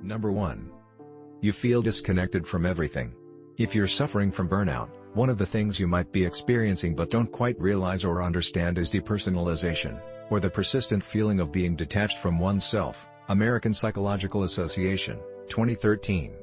Number 1. You feel disconnected from everything. If you're suffering from burnout, one of the things you might be experiencing but don't quite realize or understand is depersonalization, or the persistent feeling of being detached from oneself. American Psychological Association, 2013.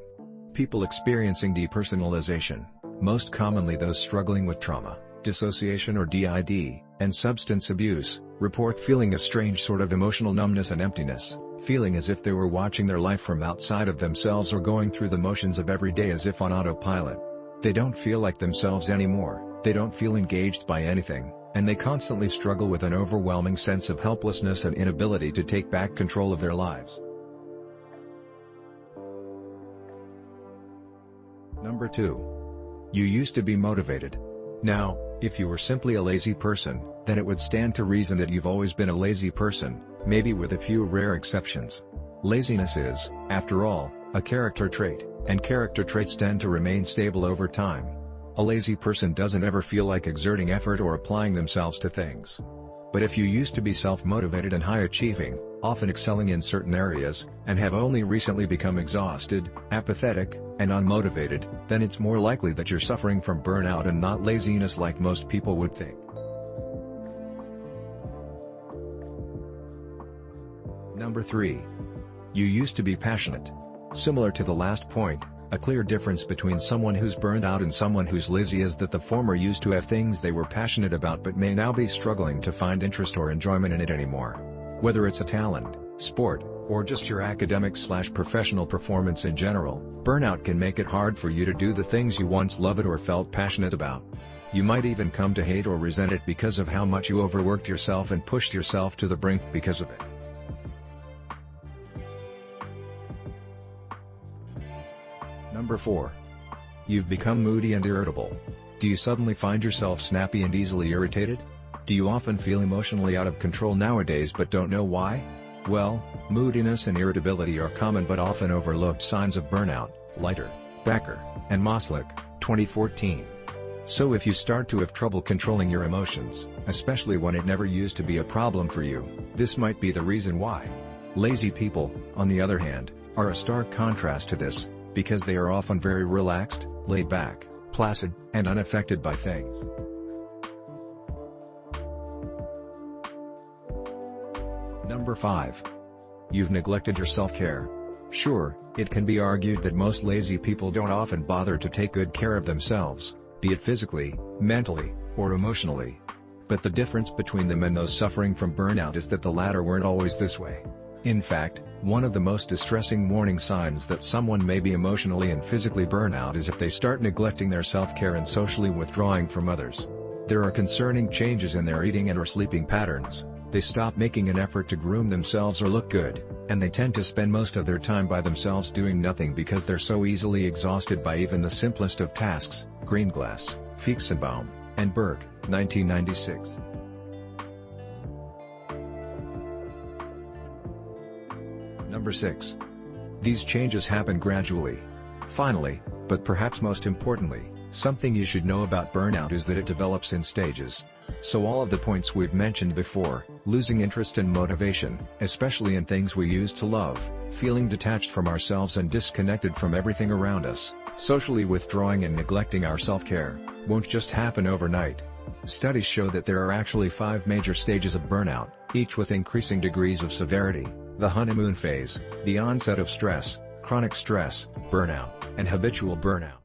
People experiencing depersonalization, most commonly those struggling with trauma, dissociation or DID, and substance abuse, report feeling a strange sort of emotional numbness and emptiness, feeling as if they were watching their life from outside of themselves or going through the motions of every day as if on autopilot. They don't feel like themselves anymore, they don't feel engaged by anything, and they constantly struggle with an overwhelming sense of helplessness and inability to take back control of their lives. Number 2. You used to be motivated. Now, if you were simply a lazy person, then it would stand to reason that you've always been a lazy person, maybe with a few rare exceptions. Laziness is, after all, a character trait, and character traits tend to remain stable over time. A lazy person doesn't ever feel like exerting effort or applying themselves to things. But if you used to be self-motivated and high-achieving, often excelling in certain areas, and have only recently become exhausted, apathetic, and unmotivated, then it's more likely that you're suffering from burnout and not laziness like most people would think. Number 3. You used to be passionate. Similar to the last point, a clear difference between someone who's burned out and someone who's lazy is that the former used to have things they were passionate about but may now be struggling to find interest or enjoyment in it anymore. Whether it's a talent, sport, or just your academic/professional performance in general, burnout can make it hard for you to do the things you once loved or felt passionate about. You might even come to hate or resent it because of how much you overworked yourself and pushed yourself to the brink because of it. Number 4. You've become moody and irritable. Do you suddenly find yourself snappy and easily irritated? Do you often feel emotionally out of control nowadays but don't know why? Well, moodiness and irritability are common but often overlooked signs of burnout. Leiter, Becker, and Moslick, 2014. So if you start to have trouble controlling your emotions, especially when it never used to be a problem for you, this might be the reason why. Lazy people, on the other hand, are a stark contrast to this, because they are often very relaxed, laid back, placid, and unaffected by things. Number 5. You've neglected your self-care. Sure, it can be argued that most lazy people don't often bother to take good care of themselves, be it physically, mentally, or emotionally. But the difference between them and those suffering from burnout is that the latter weren't always this way. In fact, one of the most distressing warning signs that someone may be emotionally and physically burnout is if they start neglecting their self-care and socially withdrawing from others. There are concerning changes in their eating and/or sleeping patterns. They stop making an effort to groom themselves or look good, and they tend to spend most of their time by themselves doing nothing because they're so easily exhausted by even the simplest of tasks. Greenglass, Feigenbaum, and Berg, 1996. Number 6. These changes happen gradually. Finally, but perhaps most importantly, something you should know about burnout is that it develops in stages. So all of the points we've mentioned before, losing interest and motivation, especially in things we used to love, feeling detached from ourselves and disconnected from everything around us, socially withdrawing and neglecting our self-care, won't just happen overnight. Studies show that there are actually 5 major stages of burnout, each with increasing degrees of severity: the honeymoon phase, the onset of stress, chronic stress, burnout, and habitual burnout.